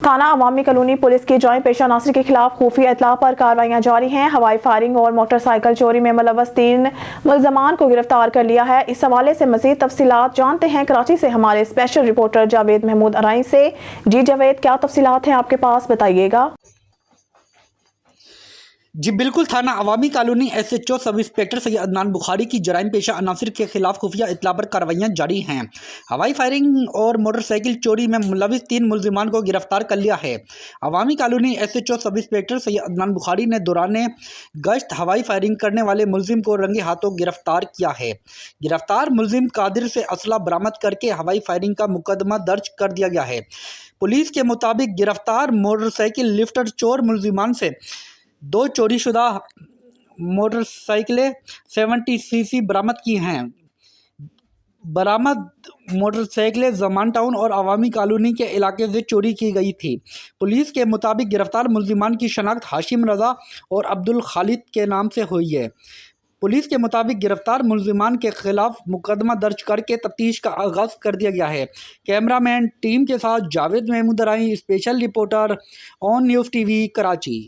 थाना Awami colony police की joint पेशा नासिर के खिलाफ खुफिया इतला पर कार्रवाइयां जारी हैं। हवाई फायरिंग और मोटरसाइकिल चोरी में मुलव्वस 3 मुल्जमान को गिरफ्तार कर लिया है। इस हवाले से मजीद तफसीलात जानते हैं कराची से हमारे स्पेशल रिपोर्टर जावेद महमूद अराई से। जी जावेद, क्या तफसीलात हैं आपके पास, बताइएगा। जी बिल्कुल, थाना Awami colony SHO sub inspector Syed Adnan Bukhari की जराइम पेशा अनासिर के खिलाफ खुफिया इत्तला पर कार्रवाइयां जारी हैं। हवाई फायरिंग और मोटरसाइकिल चोरी में मुलव्वस 3 मुल्जिमान को गिरफ्तार कर लिया है। Awami colony SHO sub inspector Syed Adnan Bukhari ने दौरान गश्त हवाई फायरिंग करने वाले मुल्जिम को रंगे हाथों गिरफ्तार किया है। गिरफ्तार मुल्जिम कादिर से असला बरामद करके हवाई फायरिंग का मुकदमा दर्ज कर दिया गया है। पुलिस के मुताबिक गिरफ्तार मोटरसाइकिल लिफ्टर चोर मुल्जिमान से 2 चोरीशुदा मोटरसाइकिलें 70cc बरामद की हैं। बरामद मोटरसाइकिलें जमान टाउन और अवामी कॉलोनी के इलाके से चोरी की गई थी। पुलिस के मुताबिक गिरफ्तार मुल्जिमान की शनाख्त हाशिम रजा और अब्दुल खालिद के नाम से हुई है। पुलिस के मुताबिक गिरफ्तार मुल्जिमान के खिलाफ मुकदमा दर्ज करके तफ्तीश का आगाज कर दिया गया है। कैमरामैन टीम के साथ Javed Mahmood Arai, special reporter on news TV, Karachi.